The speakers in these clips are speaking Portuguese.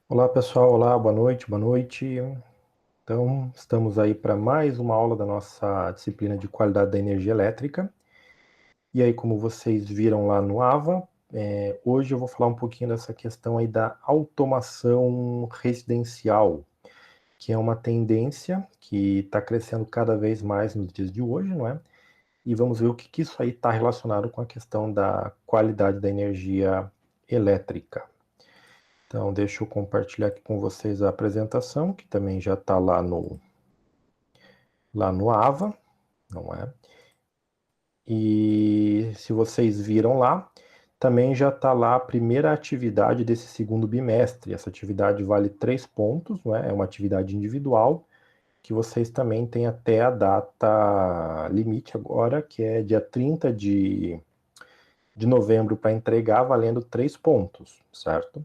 Olá pessoal, olá, boa noite, boa noite. Então, estamos aí para mais uma aula da nossa disciplina de qualidade da energia elétrica. E aí, como vocês viram lá no AVA, hoje eu vou falar um pouquinho dessa questão aí da automação residencial, que é uma tendência que está crescendo cada vez mais nos dias de hoje, não é? E vamos ver o que isso aí está relacionado com a questão da qualidade da energia elétrica. Então, deixa eu compartilhar aqui com vocês a apresentação, que também já está lá no AVA, não é? E se vocês viram lá, também já está lá a primeira atividade desse segundo bimestre. Essa atividade vale 3 pontos, não é? É uma atividade individual, que vocês também têm até a data limite agora, que é dia 30 de novembro para entregar, valendo 3 pontos, certo?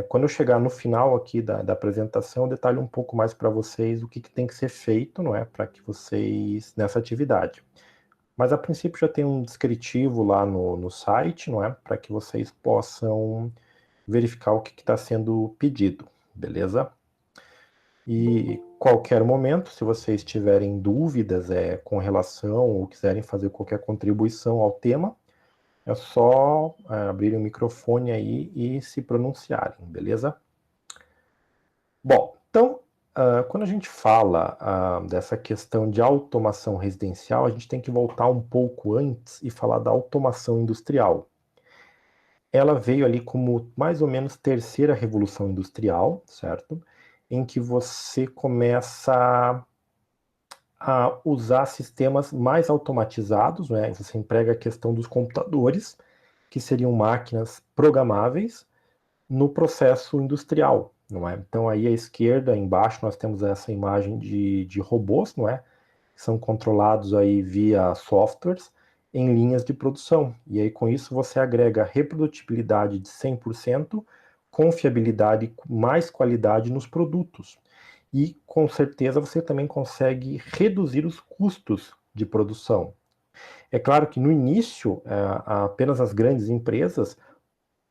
Quando eu chegar no final aqui da apresentação, eu detalho um pouco mais para vocês o que tem que ser feito, não é, para que vocês, nessa atividade. Mas a princípio já tem um descritivo lá no site, não é, para que vocês possam verificar o que está sendo pedido, beleza? E qualquer momento, se vocês tiverem dúvidas com relação ou quiserem fazer qualquer contribuição ao tema, é só abrir o microfone aí e se pronunciarem, beleza? Bom, então, quando a gente fala dessa questão de automação residencial, a gente tem que voltar um pouco antes e falar da automação industrial. Ela veio ali como mais ou menos terceira revolução industrial, certo? Em que você começa a usar sistemas mais automatizados, né? Você emprega a questão dos computadores, que seriam máquinas programáveis, no processo industrial, não é? Então aí à esquerda, embaixo, nós temos essa imagem de robôs, não é? Que são controlados aí via softwares em linhas de produção. E aí com isso você agrega reprodutibilidade de 100%, confiabilidade e mais qualidade nos produtos. E com certeza você também consegue reduzir os custos de produção. É claro que no início, apenas as grandes empresas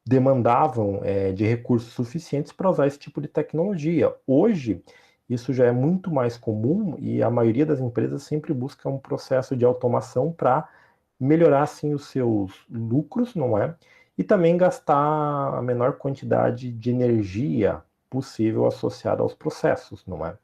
demandavam de recursos suficientes para usar esse tipo de tecnologia. Hoje, isso já é muito mais comum e a maioria das empresas sempre busca um processo de automação para melhorar assim, os seus lucros, não é? E também gastar a menor quantidade de energia possível associada aos processos, não é?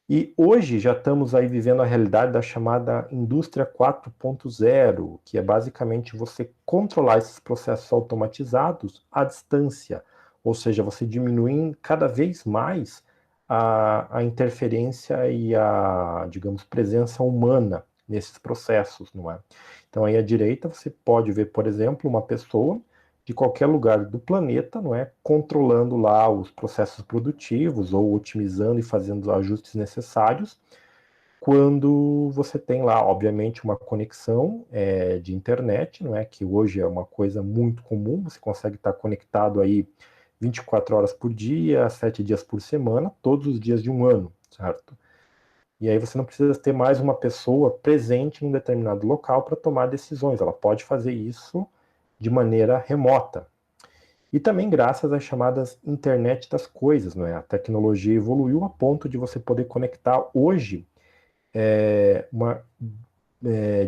E hoje já estamos aí vivendo a realidade da chamada indústria 4.0, que é basicamente você controlar esses processos automatizados à distância, ou seja, você diminuir cada vez mais a interferência e a, digamos, presença humana nesses processos, não é? Então aí à direita você pode ver, por exemplo, uma pessoa de qualquer lugar do planeta, não é, controlando lá os processos produtivos ou otimizando e fazendo os ajustes necessários, quando você tem lá, obviamente, uma conexão de internet, não é, que hoje é uma coisa muito comum, você consegue estar conectado aí 24 horas por dia, 7 dias por semana, todos os dias de um ano, certo? E aí você não precisa ter mais uma pessoa presente em um determinado local para tomar decisões, ela pode fazer isso de maneira remota. E também graças às chamadas internet das coisas, não é? A tecnologia evoluiu a ponto de você poder conectar hoje uma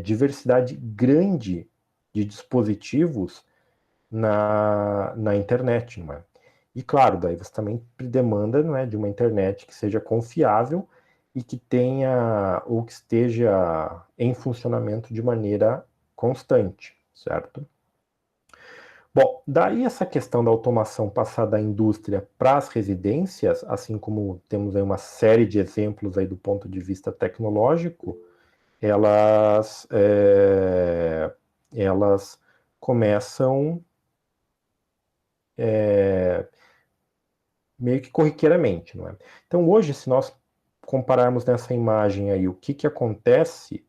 diversidade grande de dispositivos na internet, não é? E claro, daí você também demanda, não é, de uma internet que seja confiável e que tenha ou que esteja em funcionamento de maneira constante, certo? Bom, daí essa questão da automação passar da indústria para as residências, assim como temos aí uma série de exemplos aí do ponto de vista tecnológico, elas, elas começam meio que corriqueiramente, não é? Então hoje, se nós compararmos nessa imagem aí o que acontece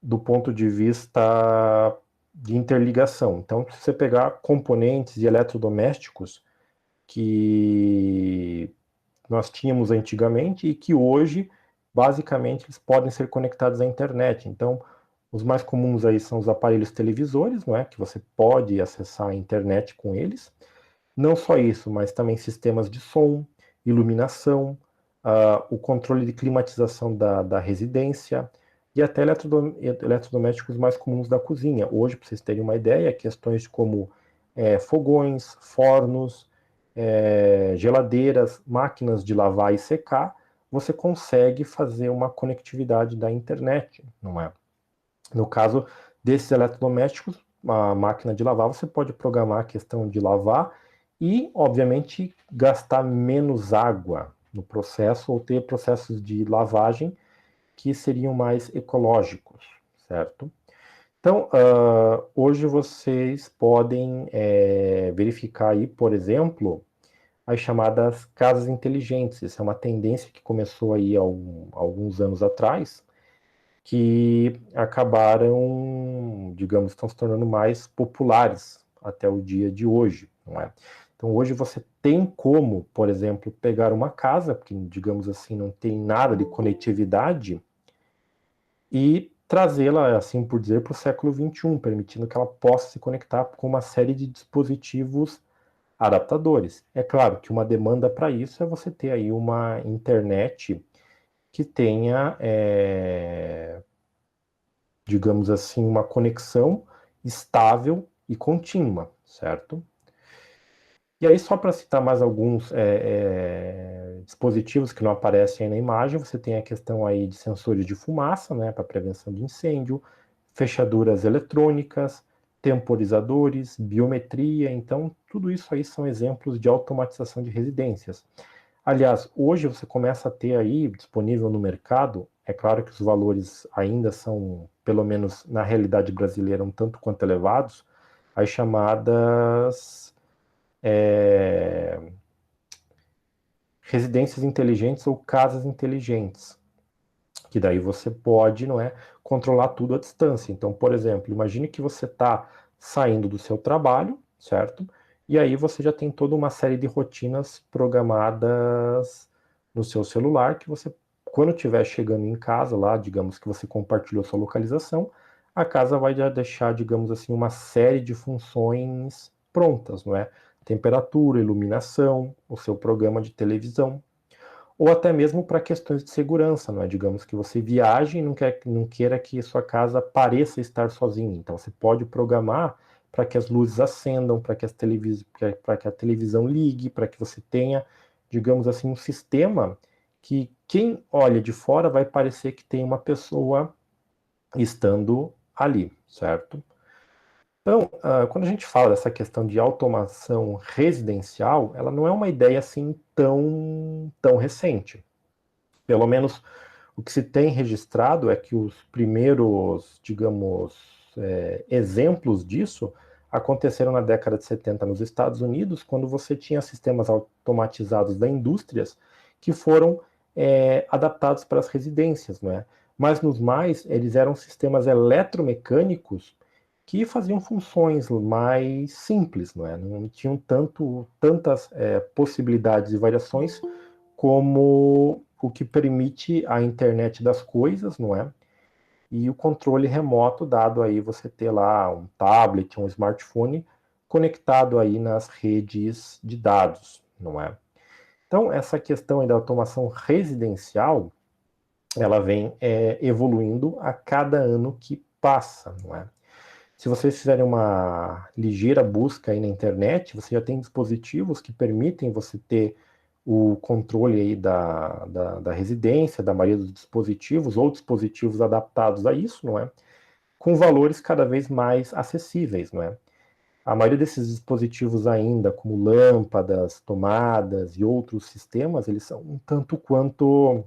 do ponto de vista de interligação. Então, se você pegar componentes e eletrodomésticos que nós tínhamos antigamente e que hoje, basicamente, eles podem ser conectados à internet. Então, Os mais comuns aí são os aparelhos televisores, não é? Que você pode acessar a internet com eles. Não só isso, mas também sistemas de som, iluminação, o controle de climatização da residência e até eletrodomésticos mais comuns da cozinha. Hoje, para vocês terem uma ideia, questões como fogões, fornos, geladeiras, máquinas de lavar e secar, você consegue fazer uma conectividade da internet, não é? No caso desses eletrodomésticos, a máquina de lavar, você pode programar a questão de lavar e, obviamente, gastar menos água no processo ou ter processos de lavagem que seriam mais ecológicos, certo? Então, hoje vocês podem verificar aí, por exemplo, as chamadas casas inteligentes. Isso é uma tendência que começou aí há alguns anos atrás, que acabaram, digamos, estão se tornando mais populares até o dia de hoje, não é? Então, hoje você tem como, por exemplo, pegar uma casa, que, digamos assim, não tem nada de conectividade, e trazê-la, assim por dizer, para o século XXI, permitindo que ela possa se conectar com uma série de dispositivos adaptadores. É claro que uma demanda para isso é você ter aí uma internet que tenha, digamos assim, uma conexão estável e contínua, certo? E aí, só para citar mais alguns dispositivos que não aparecem aí na imagem, você tem a questão aí de sensores de fumaça, né, para prevenção de incêndio, fechaduras eletrônicas, temporizadores, biometria. Então, tudo isso aí são exemplos de automatização de residências. Aliás, hoje você começa a ter aí disponível no mercado, é claro que os valores ainda são, pelo menos na realidade brasileira, um tanto quanto elevados, as chamadas residências inteligentes ou casas inteligentes, que daí você pode, não é, controlar tudo à distância. Então, por exemplo, imagine que você está saindo do seu trabalho, certo? E aí você já tem toda uma série de rotinas programadas no seu celular que você, quando estiver chegando em casa lá, digamos que você compartilhou sua localização, a casa vai já deixar, digamos assim, uma série de funções prontas, não é? Temperatura, iluminação, o seu programa de televisão, ou até mesmo para questões de segurança, não é? Digamos que você viaje e não queira que sua casa pareça estar sozinha. Então você pode programar para que as luzes acendam, para que, para que a televisão ligue, para que você tenha, digamos assim, um sistema que quem olha de fora vai parecer que tem uma pessoa estando ali, certo? Então, quando a gente fala dessa questão de automação residencial, ela não é uma ideia assim tão recente. Pelo menos o que se tem registrado é que os primeiros, digamos, exemplos disso aconteceram na década de 70 nos Estados Unidos, quando você tinha sistemas automatizados da indústrias que foram adaptados para as residências, não é? Mas nos mais, eles eram sistemas eletromecânicos que faziam funções mais simples, não é? Não tinham tantas possibilidades e variações como o que permite a internet das coisas, não é? E o controle remoto, dado aí você ter lá um tablet, um smartphone conectado aí nas redes de dados, não é? Então, essa questão aí da automação residencial, ela vem evoluindo a cada ano que passa, não é? Se vocês fizerem uma ligeira busca aí na internet, você já tem dispositivos que permitem você ter o controle aí da residência, da maioria dos dispositivos, ou dispositivos adaptados a isso, não é? Com valores cada vez mais acessíveis, não é? A maioria desses dispositivos ainda, como lâmpadas, tomadas e outros sistemas, eles são um tanto quanto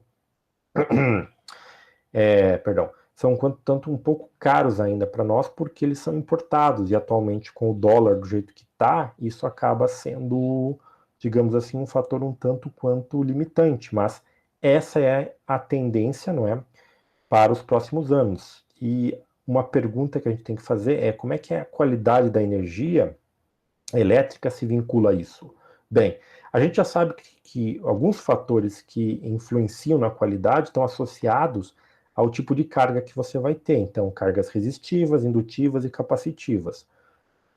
perdão, são tanto um pouco caros ainda para nós, porque eles são importados, e atualmente com o dólar do jeito que está, isso acaba sendo, digamos assim, um fator um tanto quanto limitante, mas essa é a tendência, não é, para os próximos anos. E uma pergunta que a gente tem que fazer é como é que a qualidade da energia elétrica se vincula a isso? Bem, a gente já sabe que alguns fatores que influenciam na qualidade estão associados ao tipo de carga que você vai ter. Então, cargas resistivas, indutivas e capacitivas.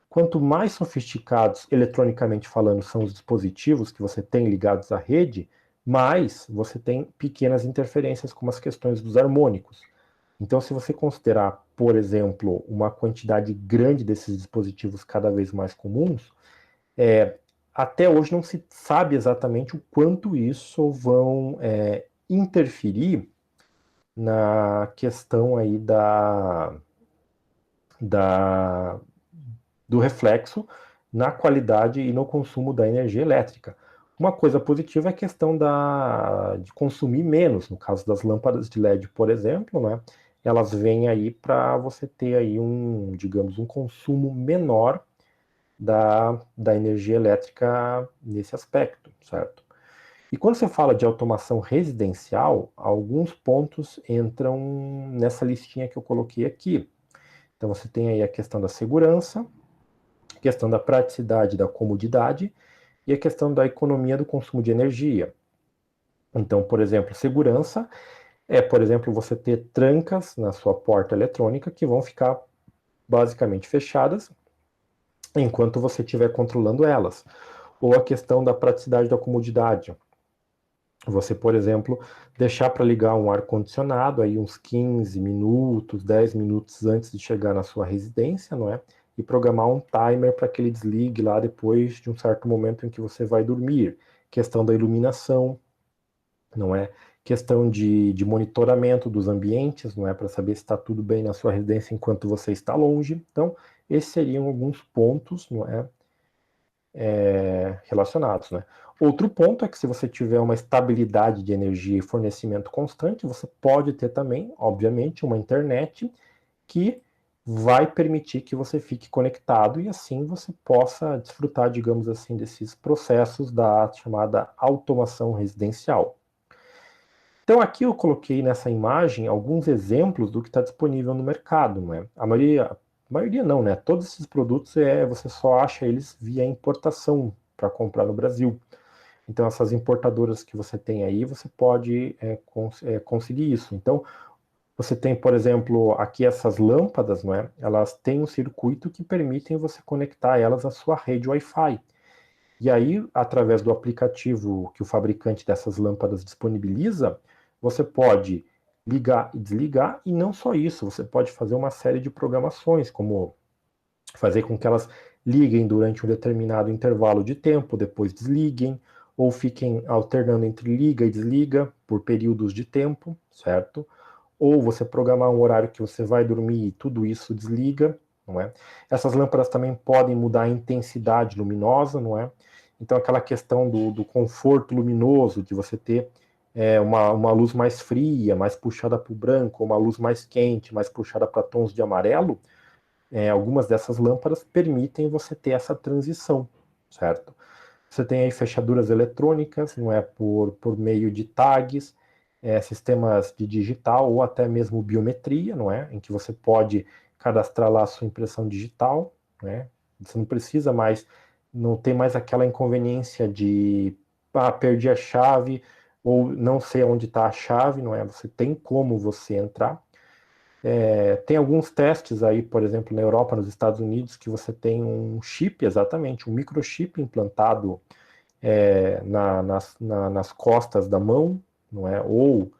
Quanto mais sofisticados, eletronicamente falando, são os dispositivos que você tem ligados à rede, mais você tem pequenas interferências, como as questões dos harmônicos. Então, se você considerar, por exemplo, uma quantidade grande desses dispositivos cada vez mais comuns, até hoje não se sabe exatamente o quanto isso vão interferir na questão aí da, do reflexo na qualidade e no consumo da energia elétrica. Uma coisa positiva é a questão de consumir menos, no caso das lâmpadas de LED, por exemplo, né? Elas vêm aí para você ter aí digamos, um consumo menor da energia elétrica nesse aspecto, certo? E quando você fala de automação residencial, alguns pontos entram nessa listinha que eu coloquei aqui. Então você tem aí a questão da segurança, a questão da praticidade, da comodidade e a questão da economia do consumo de energia. Então, por exemplo, segurança por exemplo, você ter trancas na sua porta eletrônica que vão ficar basicamente fechadas enquanto você estiver controlando elas. Ou a questão da praticidade da comodidade. Você, por exemplo, deixar para ligar um ar-condicionado aí uns 15 minutos, 10 minutos antes de chegar na sua residência, não é? E programar um timer para que ele desligue lá depois de um certo momento em que você vai dormir. Questão da iluminação, não é? Questão de monitoramento dos ambientes, não é? Para saber se está tudo bem na sua residência enquanto você está longe. Então, esses seriam alguns pontos, não é? Relacionados, né? Outro ponto é que se você tiver uma estabilidade de energia e fornecimento constante, você pode ter também, obviamente, uma internet que vai permitir que você fique conectado e assim você possa desfrutar, digamos assim, desses processos da chamada automação residencial. Então aqui eu coloquei nessa imagem alguns exemplos do que está disponível no mercado, não é? A maioria não, né? Todos esses produtos você só acha eles via importação para comprar no Brasil. Então essas importadoras que você tem aí, você pode conseguir isso. Então você tem, por exemplo, aqui essas lâmpadas, não é? Elas têm um circuito que permitem você conectar elas à sua rede Wi-Fi. E aí, através do aplicativo que o fabricante dessas lâmpadas disponibiliza, você pode ligar e desligar, e não só isso, você pode fazer uma série de programações, como fazer com que elas liguem durante um determinado intervalo de tempo, depois desliguem, ou fiquem alternando entre liga e desliga por períodos de tempo, certo? Ou você programar um horário que você vai dormir e tudo isso desliga, não é? Essas lâmpadas também podem mudar a intensidade luminosa, não é? Então aquela questão do conforto luminoso, de você ter uma luz mais fria, mais puxada para o branco, uma luz mais quente, mais puxada para tons de amarelo, algumas dessas lâmpadas permitem você ter essa transição, certo? Você tem aí fechaduras eletrônicas, não é, por meio de tags, sistemas de digital ou até mesmo biometria, não é, em que você pode cadastrar lá a sua impressão digital, né? Você não precisa mais, não tem mais aquela inconveniência de perdi a chave ou não sei onde está a chave, não é? Você tem como você entrar. Tem alguns testes aí, por exemplo, na Europa, nos Estados Unidos, que você tem um chip, exatamente, um microchip implantado nas costas da mão, não é? Ou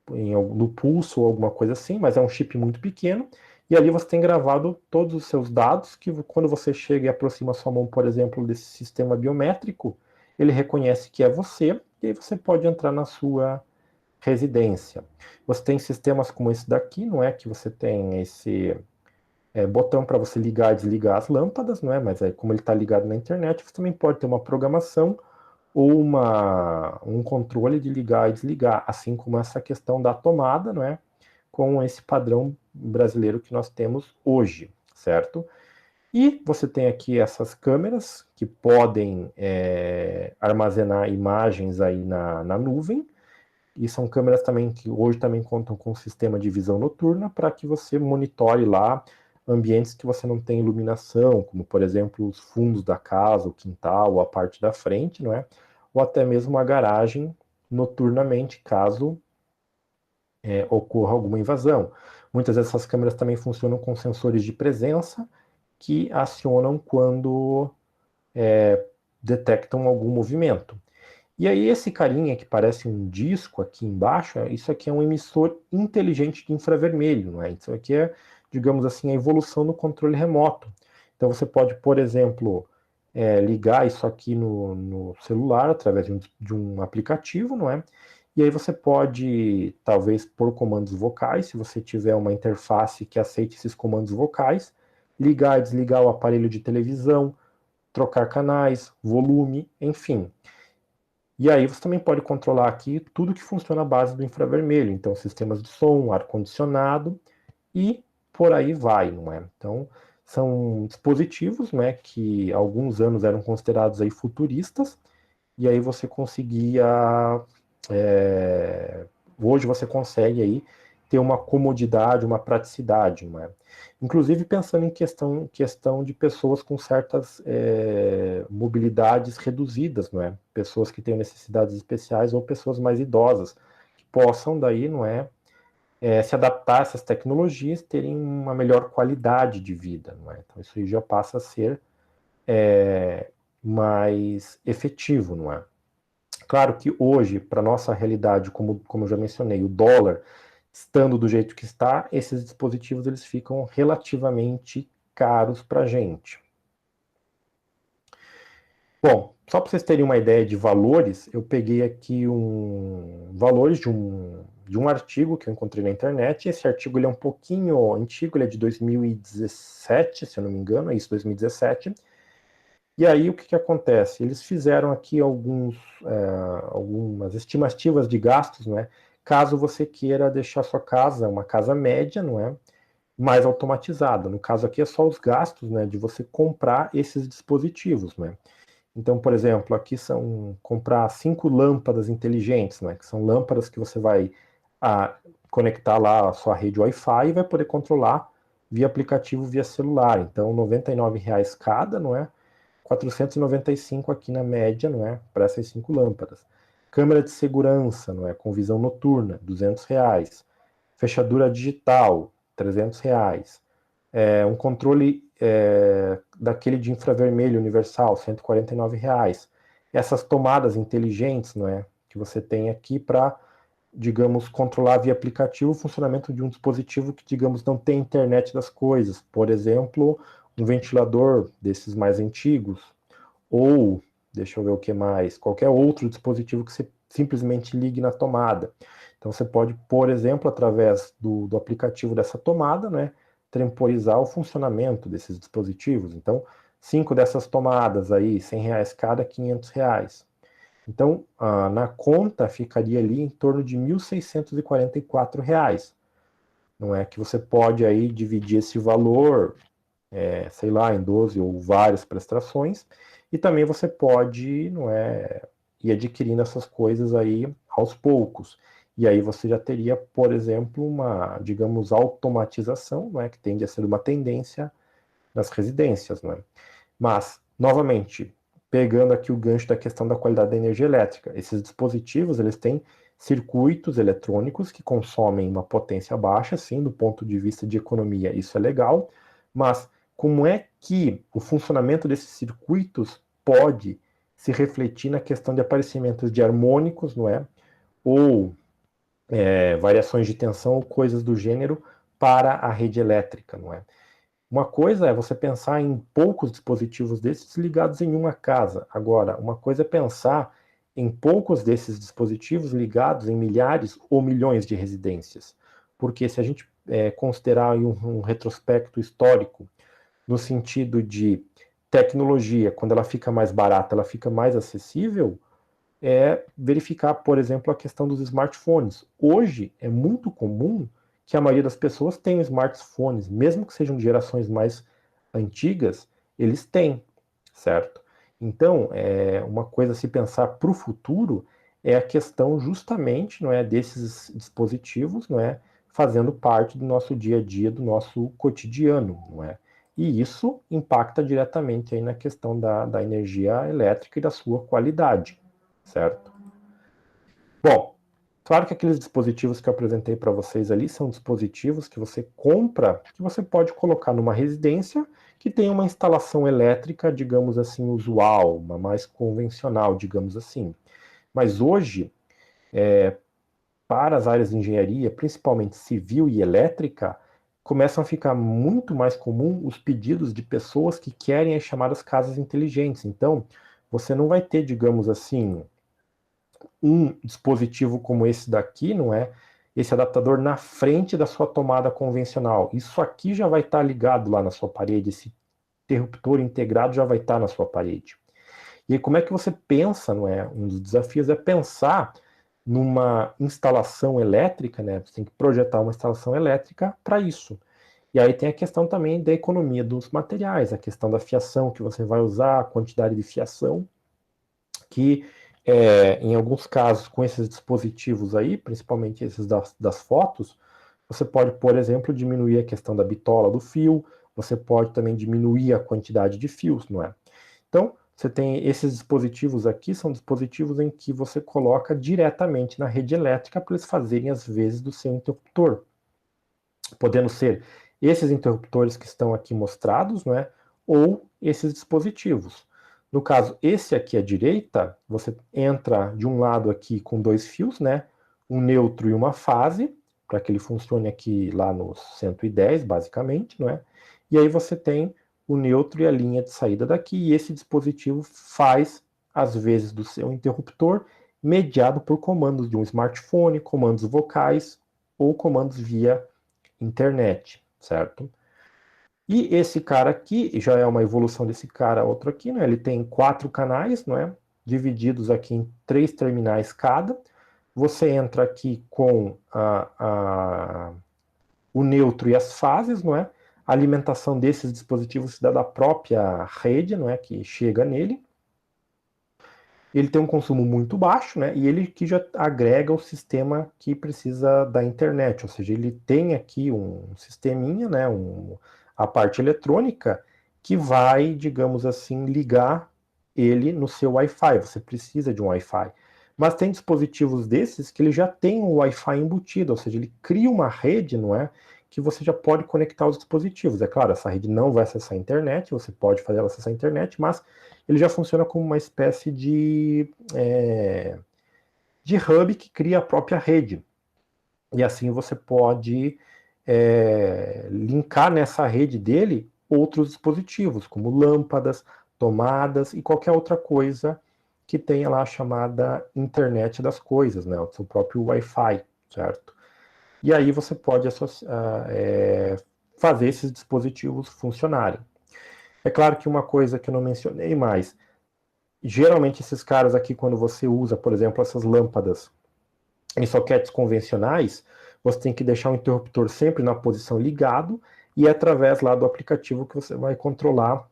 no pulso ou alguma coisa assim, mas é um chip muito pequeno. E ali você tem gravado todos os seus dados, que quando você chega e aproxima a sua mão, por exemplo, desse sistema biométrico, ele reconhece que é você, e aí você pode entrar na sua residência. Você tem sistemas como esse daqui, não é? Que você tem esse botão para você ligar e desligar as lâmpadas, não é? Mas aí, como ele está ligado na internet, você também pode ter uma programação ou um controle de ligar e desligar, assim como essa questão da tomada, não é? Com esse padrão brasileiro que nós temos hoje, certo? E você tem aqui essas câmeras que podem armazenar imagens aí na nuvem, e são câmeras também que hoje também contam com um sistema de visão noturna para que você monitore lá ambientes que você não tem iluminação, como por exemplo os fundos da casa, o quintal, ou a parte da frente, não é? Ou até mesmo a garagem noturnamente, caso ocorra alguma invasão. Muitas dessas câmeras também funcionam com sensores de presença que acionam quando detectam algum movimento. E aí esse carinha que parece um disco aqui embaixo, isso aqui é um emissor inteligente de infravermelho, não é? Isso aqui é, digamos assim, a evolução do controle remoto. Então você pode, por exemplo, ligar isso aqui no celular através de um aplicativo, não é? E aí você pode, talvez, por comandos vocais, se você tiver uma interface que aceite esses comandos vocais, ligar e desligar o aparelho de televisão, trocar canais, volume, enfim. E aí você também pode controlar aqui tudo que funciona à base do infravermelho, então sistemas de som, ar-condicionado e por aí vai, não é? Então são dispositivos, né, que há alguns anos eram considerados aí futuristas, e aí você conseguia, é, hoje você consegue aí ter uma comodidade, uma praticidade, não é? Inclusive pensando em questão de pessoas com certas mobilidades reduzidas, não é? Pessoas que tenham necessidades especiais ou pessoas mais idosas, que possam daí, não é, se adaptar a essas tecnologias, terem uma melhor qualidade de vida, não é? Então isso aí já passa a ser mais efetivo, não é? Claro que hoje, para nossa realidade, como eu já mencionei, o dólar estando do jeito que está, esses dispositivos eles ficam relativamente caros para a gente. Bom, só para vocês terem uma ideia de valores, eu peguei aqui valores de um artigo que eu encontrei na internet. Esse artigo ele é um pouquinho antigo, ele é de 2017, se eu não me engano, é isso, 2017. E aí o que acontece? Eles fizeram aqui algumas estimativas de gastos, não é? Caso você queira deixar sua casa, uma casa média, não é? Mais automatizada. No caso aqui é só os gastos, né, de você comprar esses dispositivos, né? Então, por exemplo, aqui são comprar 5 lâmpadas inteligentes, né? Que são lâmpadas que você vai conectar lá a sua rede Wi-Fi e vai poder controlar via aplicativo, via celular. Então, R$ 99 cada, não é? 495 aqui na média, não é? Para essas 5 lâmpadas. Câmera de segurança, não é? Com visão noturna, R$ 200. Fechadura digital, R$ 300. Um controle daquele de infravermelho universal, R$ 149. Essas tomadas inteligentes, não é? Que você tem aqui para, digamos, controlar via aplicativo o funcionamento de um dispositivo que, digamos, não tem internet das coisas. Por exemplo, um ventilador desses mais antigos, ou, deixa eu ver o que mais, qualquer outro dispositivo que você simplesmente ligue na tomada. Então você pode, por exemplo, através do aplicativo dessa tomada, né, temporizar o funcionamento desses dispositivos. Então, 5 dessas tomadas aí, R$ 100 cada, R$ 500. Então, na conta ficaria ali em torno de R$ 1.644. Não é que você pode aí dividir esse valor, sei lá, em 12 ou várias prestações, e também você pode, não é, ir adquirindo essas coisas aí aos poucos. E aí você já teria, por exemplo, uma, digamos, automatização, não é, que tende a ser uma tendência nas residências, não é? Mas, novamente, pegando aqui o gancho da questão da qualidade da energia elétrica, esses dispositivos, eles têm circuitos eletrônicos que consomem uma potência baixa, sim, do ponto de vista de economia, isso é legal, mas como é que o funcionamento desses circuitos pode se refletir na questão de aparecimentos de harmônicos, não é? Ou variações de tensão ou coisas do gênero para a rede elétrica, não é? Uma coisa é você pensar em poucos dispositivos desses ligados em uma casa. Agora, uma coisa é pensar em poucos desses dispositivos ligados em milhares ou milhões de residências. Porque se a gente considerar um retrospecto histórico, no sentido de tecnologia, quando ela fica mais barata, ela fica mais acessível, é verificar, por exemplo, a questão dos smartphones. Hoje é muito comum que a maioria das pessoas tenha smartphones, mesmo que sejam de gerações mais antigas, eles têm, certo? Então, uma coisa a se pensar para o futuro é a questão justamente, não é, desses dispositivos, não é, fazendo parte do nosso dia a dia, do nosso cotidiano, não é? E isso impacta diretamente aí na questão da energia elétrica e da sua qualidade, certo? Bom, Claro que aqueles dispositivos que eu apresentei para vocês ali são dispositivos que você compra, que você pode colocar numa residência que tem uma instalação elétrica, digamos assim, usual, uma mais convencional, digamos assim. Mas hoje, para as áreas de engenharia, principalmente civil e elétrica, começam a ficar muito mais comum os pedidos de pessoas que querem as chamadas casas inteligentes. Então, você não vai ter, digamos assim, um dispositivo como esse daqui, não é? Esse adaptador na frente da sua tomada convencional. Isso aqui já vai estar ligado lá na sua parede, esse interruptor integrado já vai estar na sua parede. E aí, como é que você pensa, não é? Um dos desafios é pensar numa instalação elétrica, né? Você tem que projetar uma instalação elétrica para isso. E aí tem a questão também da economia dos materiais, a questão da fiação que você vai usar, a quantidade de fiação, que em alguns casos, com esses dispositivos aí, principalmente esses das fotos, você pode, por exemplo, diminuir a questão da bitola do fio, você pode também diminuir a quantidade de fios, não é? Então, você tem esses dispositivos aqui, são dispositivos em que você coloca diretamente na rede elétrica para eles fazerem as vezes do seu interruptor. Podendo ser esses interruptores que estão aqui mostrados, não é? Ou esses dispositivos. No caso, esse aqui à direita, você entra de um lado aqui com dois fios, né? Um neutro e uma fase, para que ele funcione aqui lá no 110, basicamente, não é? E aí você tem o neutro e a linha de saída daqui, e esse dispositivo faz as vezes do seu interruptor, mediado por comandos de um smartphone, comandos vocais ou comandos via internet, certo? E esse cara aqui já é uma evolução desse cara, outro aqui, né? Ele tem 4 canais, não é? Divididos aqui em 3 terminais cada. Você entra aqui com o neutro e as fases, não é? A alimentação desses dispositivos se dá da própria rede, não é? Que chega nele. Ele tem um consumo muito baixo, né? E ele que já agrega o sistema que precisa da internet, ou seja, ele tem aqui um sisteminha, né? A parte eletrônica que vai, digamos assim, ligar ele no seu Wi-Fi. Você precisa de um Wi-Fi. Mas tem dispositivos desses que ele já tem o Wi-Fi embutido, ou seja, ele cria uma rede, não é? Que você já pode conectar os dispositivos. É claro, essa rede não vai acessar a internet, você pode fazer ela acessar a internet, mas ele já funciona como uma espécie de hub que cria a própria rede. E assim você pode linkar nessa rede dele outros dispositivos, como lâmpadas, tomadas e qualquer outra coisa que tenha lá a chamada internet das coisas, né? O seu próprio Wi-Fi, certo? E aí você pode fazer esses dispositivos funcionarem. É claro que uma coisa que eu não mencionei mais, geralmente esses caras aqui, quando você usa, por exemplo, essas lâmpadas em soquetes convencionais, você tem que deixar o interruptor sempre na posição ligado e é através lá do aplicativo que você vai controlar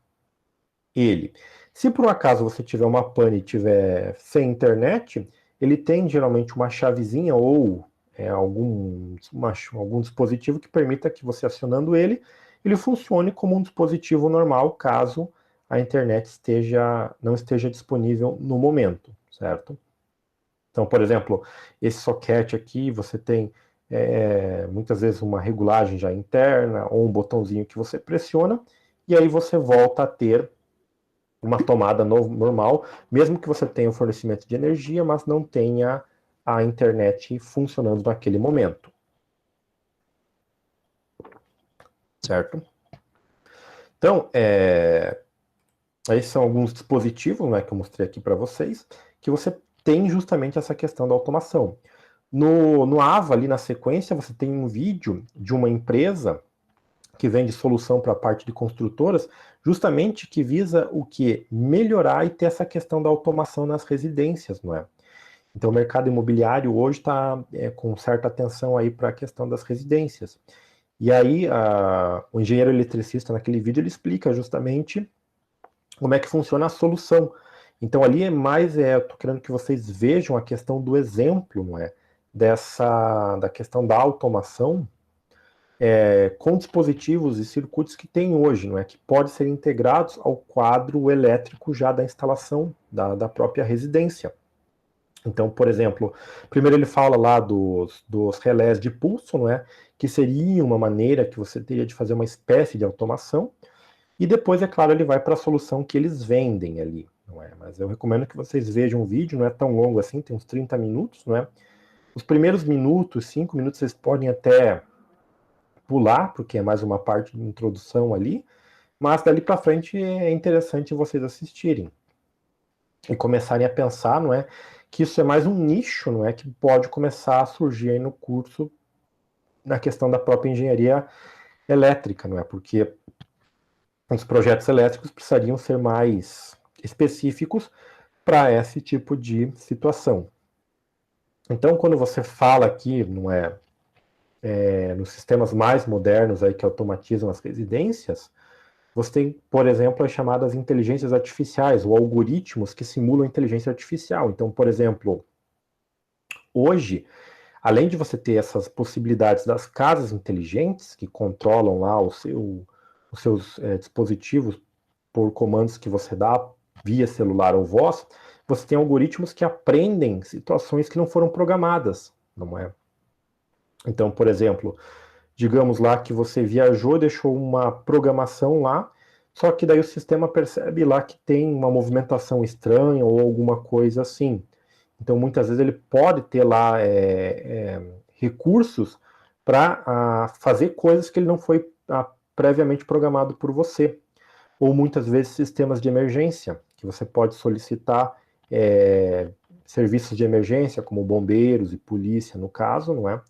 ele. Se por um acaso você tiver uma pane e tiver sem internet, ele tem geralmente uma chavezinha ou algum dispositivo que permita que você acionando ele funcione como um dispositivo normal, caso a internet não esteja disponível no momento, certo? Então, por exemplo, esse socket aqui, você tem muitas vezes uma regulagem já interna ou um botãozinho que você pressiona e aí você volta a ter uma tomada normal, mesmo que você tenha o fornecimento de energia, mas não tenha a internet funcionando naquele momento. Certo? Então, esses são alguns dispositivos, né, que eu mostrei aqui para vocês, que você tem justamente essa questão da automação. No AVA, ali na sequência, você tem um vídeo de uma empresa que vende solução para a parte de construtoras, justamente que visa o que? Melhorar e ter essa questão da automação nas residências, não é? Então, o mercado imobiliário hoje está com certa atenção aí para a questão das residências. E aí, o engenheiro eletricista, naquele vídeo, ele explica justamente como é que funciona a solução. Então, ali eu estou querendo que vocês vejam a questão do exemplo, não é? Da questão da automação, com dispositivos e circuitos que tem hoje, não é? Que podem ser integrados ao quadro elétrico já da instalação da própria residência. Então, por exemplo, primeiro ele fala lá dos relés de pulso, não é? Que seria uma maneira que você teria de fazer uma espécie de automação. E depois, é claro, ele vai para a solução que eles vendem ali, não é? Mas eu recomendo que vocês vejam o vídeo, não é tão longo assim, tem uns 30 minutos, não é? Os primeiros minutos, 5 minutos, vocês podem até pular, porque é mais uma parte de introdução ali, mas dali para frente é interessante vocês assistirem e começarem a pensar, não é? Que isso é mais um nicho, não é? Que pode começar a surgir aí no curso na questão da própria engenharia elétrica, não é? Porque os projetos elétricos precisariam ser mais específicos para esse tipo de situação. Então, quando você fala aqui, não é, nos sistemas mais modernos aí que automatizam as residências, você tem, por exemplo, as chamadas inteligências artificiais, ou algoritmos que simulam inteligência artificial. Então, por exemplo, hoje, além de você ter essas possibilidades das casas inteligentes, que controlam lá os seus dispositivos por comandos que você dá via celular ou voz, você tem algoritmos que aprendem situações que não foram programadas, não é? Então, por exemplo, digamos lá que você viajou, deixou uma programação lá, só que daí o sistema percebe lá que tem uma movimentação estranha ou alguma coisa assim. Então, muitas vezes ele pode ter lá recursos para fazer coisas que ele não foi previamente programado por você. Ou muitas vezes sistemas de emergência, que você pode solicitar serviços de emergência, como bombeiros e polícia, no caso, não é?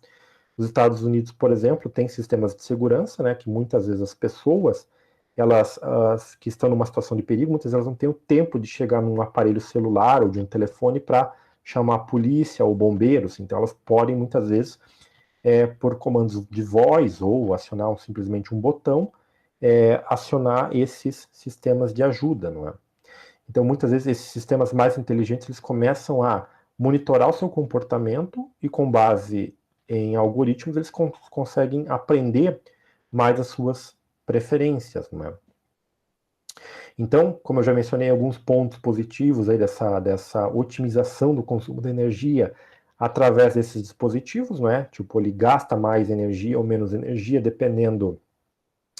Os Estados Unidos, por exemplo, têm sistemas de segurança, né, que muitas vezes as pessoas, as que estão numa situação de perigo, muitas vezes elas não têm o tempo de chegar num aparelho celular ou de um telefone para chamar a polícia ou bombeiros, então elas podem muitas vezes, por comandos de voz ou acionar simplesmente um botão, acionar esses sistemas de ajuda, não é? Então, muitas vezes, esses sistemas mais inteligentes, eles começam a monitorar o seu comportamento e, com base em algoritmos, eles conseguem aprender mais as suas preferências, não é? Então, como eu já mencionei, alguns pontos positivos aí dessa otimização do consumo de energia através desses dispositivos, não é? Tipo, ele gasta mais energia ou menos energia, dependendo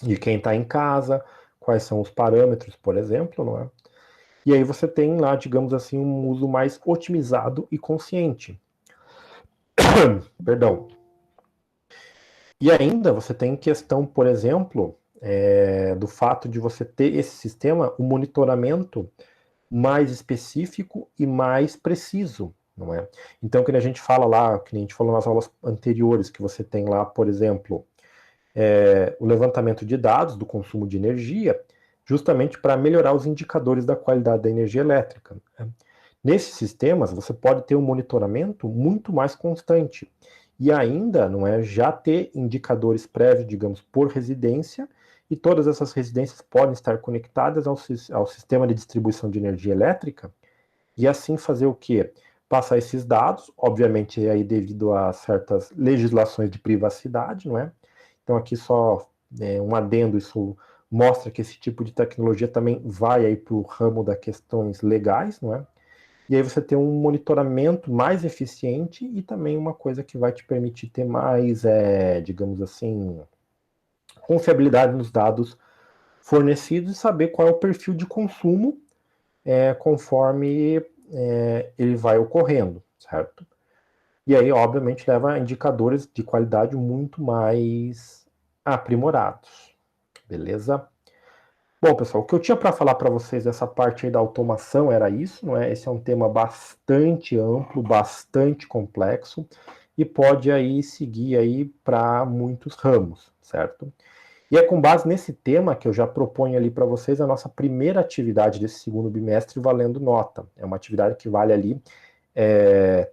de quem está em casa, quais são os parâmetros, por exemplo, não é? E aí você tem lá, digamos assim, um uso mais otimizado e consciente. Perdão. E ainda você tem questão, por exemplo, do fato de você ter esse sistema, um monitoramento mais específico e mais preciso, não é? Então, que a gente fala lá, que a gente falou nas aulas anteriores, que você tem lá, por exemplo, o levantamento de dados do consumo de energia, justamente para melhorar os indicadores da qualidade da energia elétrica. Né? Nesses sistemas, você pode ter um monitoramento muito mais constante e ainda não é já ter indicadores prévios, digamos, por residência, e todas essas residências podem estar conectadas ao sistema de distribuição de energia elétrica e assim fazer o quê? Passar esses dados, obviamente aí devido a certas legislações de privacidade, não é? Então aqui só um adendo, isso mostra que esse tipo de tecnologia também vai aí para o ramo das questões legais, não é? E aí você tem um monitoramento mais eficiente e também uma coisa que vai te permitir ter mais, digamos assim, confiabilidade nos dados fornecidos e saber qual é o perfil de consumo conforme ele vai ocorrendo, certo? E aí, obviamente, leva a indicadores de qualidade muito mais aprimorados, beleza? Bom, pessoal, o que eu tinha para falar para vocês dessa parte aí da automação era isso, não é? Esse é um tema bastante amplo, bastante complexo e pode aí seguir aí para muitos ramos, certo? E é com base nesse tema que eu já proponho ali para vocês a nossa primeira atividade desse segundo bimestre valendo nota. É uma atividade que vale ali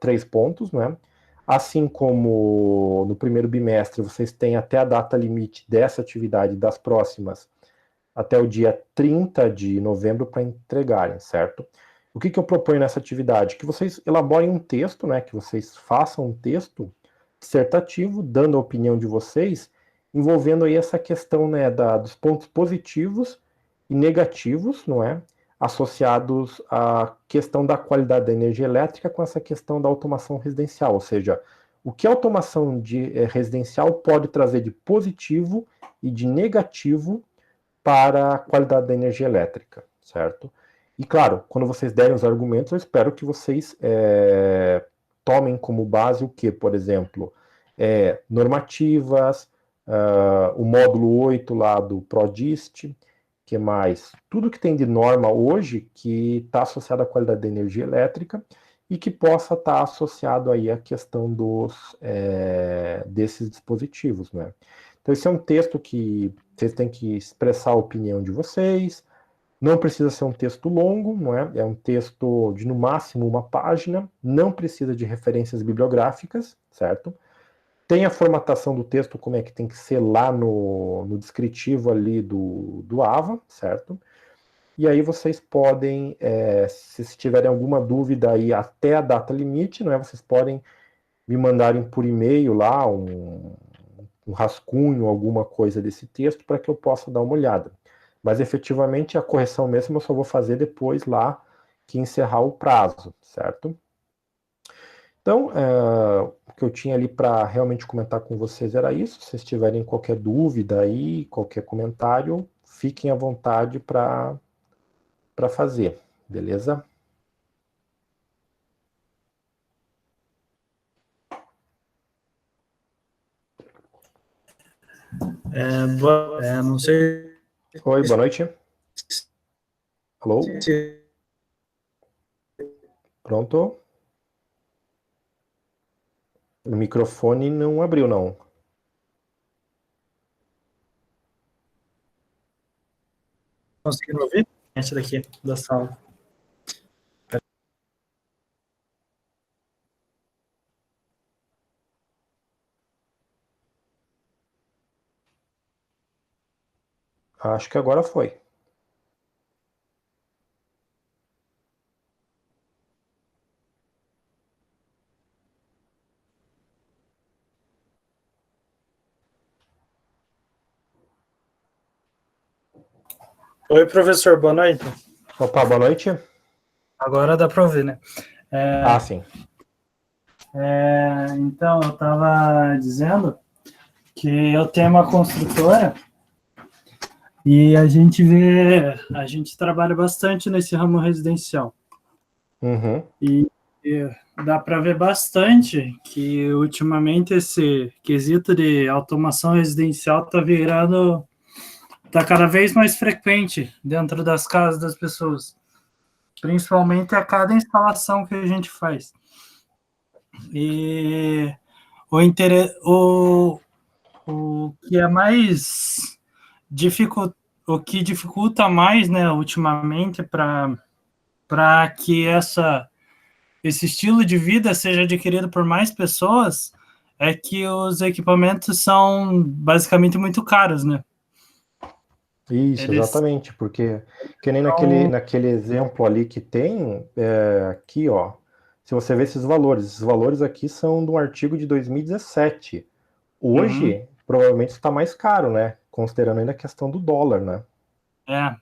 3 pontos, não é? Assim como no primeiro bimestre vocês têm até a data limite dessa atividade das próximas até o dia 30 de novembro para entregarem, certo? O que eu proponho nessa atividade? Que vocês elaborem um texto, né? Que vocês façam um texto dissertativo, dando a opinião de vocês, envolvendo aí essa questão, né, dos pontos positivos e negativos, não é? associados à questão da qualidade da energia elétrica com essa questão da automação residencial, ou seja, o que a automação residencial pode trazer de positivo e de negativo para a qualidade da energia elétrica, certo? E claro, quando vocês derem os argumentos, eu espero que vocês tomem como base o que, por exemplo, normativas, o módulo 8 lá do PRODIST, que mais? Tudo que tem de norma hoje que está associado à qualidade da energia elétrica e que possa estar associado aí à questão desses dispositivos, né? Então esse é um texto que vocês têm que expressar a opinião de vocês, não precisa ser um texto longo, não é? É um texto de no máximo uma página, não precisa de referências bibliográficas, certo? Tem a formatação do texto, como é que tem que ser lá no descritivo ali do AVA, certo? E aí vocês podem, se tiverem alguma dúvida aí até a data limite, não é? Vocês podem me mandarem por e-mail lá um rascunho, alguma coisa desse texto, para que eu possa dar uma olhada. Mas efetivamente a correção mesmo eu só vou fazer depois lá que encerrar o prazo, certo? Então, o que eu tinha ali para realmente comentar com vocês era isso. Se vocês tiverem qualquer dúvida aí, qualquer comentário, fiquem à vontade para fazer, beleza? Não sei Oi, boa noite. Alô? se Pronto? O microfone não abriu, não. conseguiram ouvir essa daqui da sala. Acho que agora foi. Oi, professor, boa noite. Opa, boa noite. Agora dá para ouvir, né? Sim. Então, eu estava dizendo que eu tenho uma construtora e a gente trabalha bastante nesse ramo residencial. Uhum. E dá para ver bastante que ultimamente esse quesito de automação residencial está cada vez mais frequente dentro das casas das pessoas, principalmente a cada instalação que a gente faz. E o que é mais o que dificulta mais, né, ultimamente para que esse estilo de vida seja adquirido por mais pessoas é que os equipamentos são basicamente muito caros, né? Isso, exatamente, porque que nem naquele exemplo ali que tem, aqui, ó, se você ver esses valores aqui são de um artigo de 2017. Hoje, provavelmente está mais caro, né? Considerando ainda a questão do dólar, né?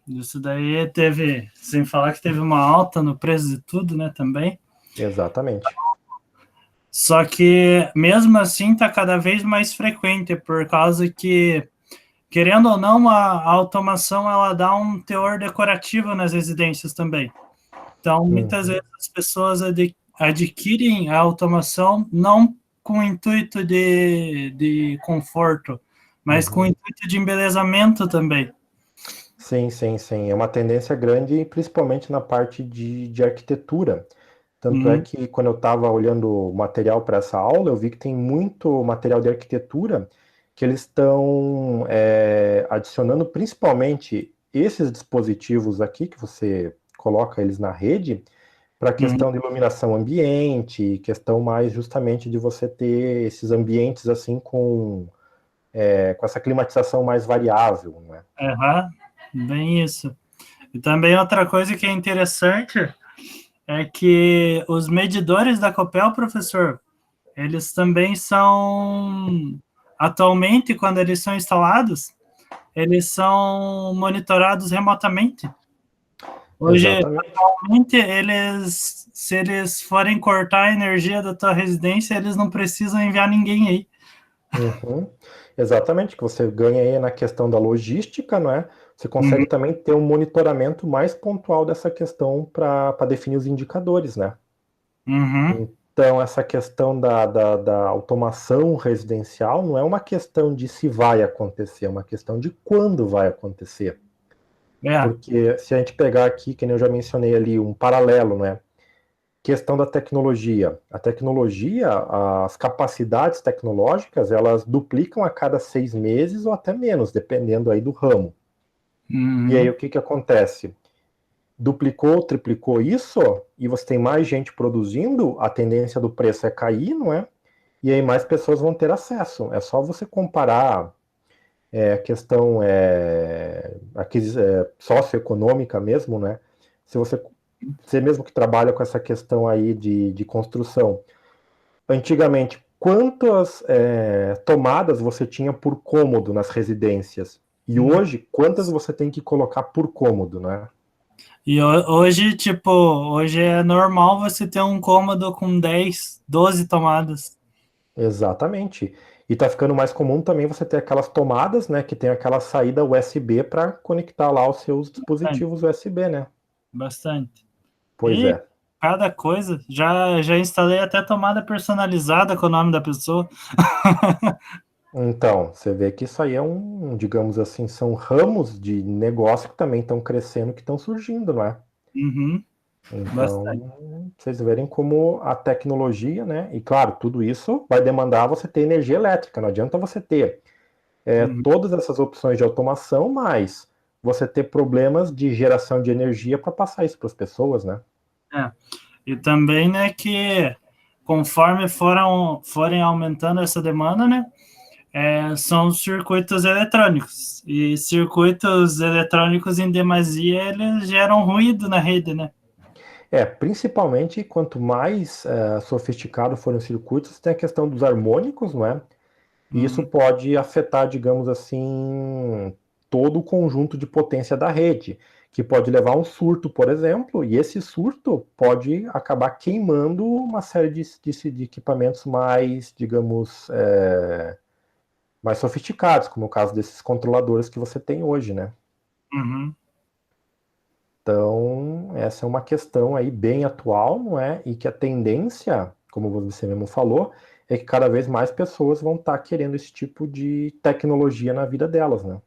Isso daí sem falar que teve uma alta no preço de tudo, né, também. Exatamente. Só que, mesmo assim, está cada vez mais frequente, por causa que, querendo ou não, a automação ela dá um teor decorativo nas residências também. Então, muitas vezes as pessoas adquirem a automação não com o intuito de conforto, mas com o intuito de embelezamento também. Sim, sim, sim. É uma tendência grande, principalmente na parte de arquitetura. Tanto é que quando eu estava olhando o material para essa aula, eu vi que tem muito material de arquitetura que eles estão adicionando principalmente esses dispositivos aqui, que você coloca eles na rede, para a questão de iluminação ambiente, questão mais justamente de você ter esses ambientes assim com essa climatização mais variável, né? Bem isso. E também outra coisa que é interessante é que os medidores da Copel, professor, eles também são, atualmente, quando eles são instalados, eles são monitorados remotamente. Hoje, Exatamente. atualmente, se eles forem cortar a energia da tua residência, eles não precisam enviar ninguém aí. Uhum. Exatamente, que você ganha aí na questão da logística, não é? Você consegue Uhum, também ter um monitoramento mais pontual dessa questão para definir os indicadores, né? uhum, Então, essa questão da automação residencial não é uma questão de se vai acontecer, é uma questão de quando vai acontecer. é, Porque se a gente pegar aqui, que nem eu já mencionei ali, um paralelo, né? Questão da tecnologia. A tecnologia, as capacidades tecnológicas, elas duplicam a cada 6 meses ou até menos, dependendo aí do ramo. E aí uhum, o que acontece? Duplicou, triplicou isso, e você tem mais gente produzindo, a tendência do preço é cair, não é? E aí mais pessoas vão ter acesso. É só você comparar a questão socioeconômica mesmo, né? Se você mesmo que trabalha com essa questão aí de construção, antigamente, quantas tomadas você tinha por cômodo nas residências? E uhum. hoje, quantas você tem que colocar por cômodo, né? E hoje, tipo, hoje é normal você ter um cômodo com 10, 12 tomadas. Exatamente. E tá ficando mais comum também você ter aquelas tomadas, né, que tem aquela saída USB para conectar lá os seus Bastante, dispositivos USB, né? bastante. Pois E é. cada coisa, já instalei até tomada personalizada com o nome da pessoa. Então, você vê que isso aí é digamos assim, são ramos de negócio que também estão crescendo, que estão surgindo, não é? Uhum, bastante. Então, vocês verem como a tecnologia, né? E claro, tudo isso vai demandar você ter energia elétrica. Não adianta você ter Uhum, todas essas opções de automação, mas você ter problemas de geração de energia para passar isso para as pessoas, né? é. E também, né, que conforme forem aumentando essa demanda, né, são os circuitos eletrônicos. E circuitos eletrônicos em demasia, eles geram ruído na rede, né? Principalmente quanto mais sofisticado forem os circuitos, tem a questão dos harmônicos, não é? E isso Uhum, pode afetar, digamos assim, todo o conjunto de potência da rede, que pode levar a um surto, por exemplo, e esse surto pode acabar queimando uma série de equipamentos mais, digamos, mais sofisticados, como o caso desses controladores que você tem hoje, né? uhum, Então, essa é uma questão aí bem atual, não é? E que a tendência, como você mesmo falou, é que cada vez mais pessoas vão estar querendo esse tipo de tecnologia na vida delas, né?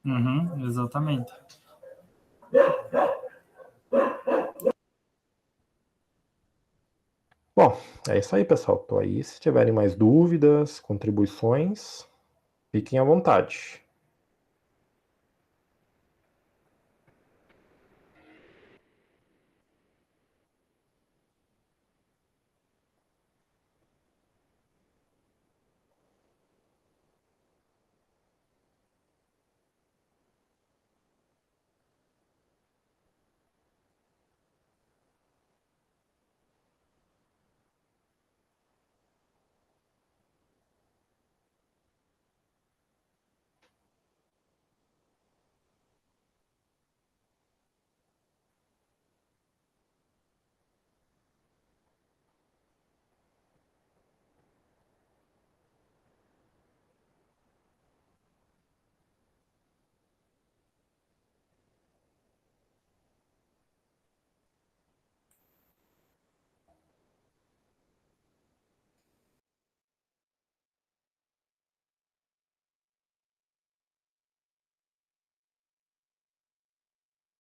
uhum, exatamente. Bom, é isso aí, pessoal. Tô aí. Se tiverem mais dúvidas, contribuições, fiquem à vontade.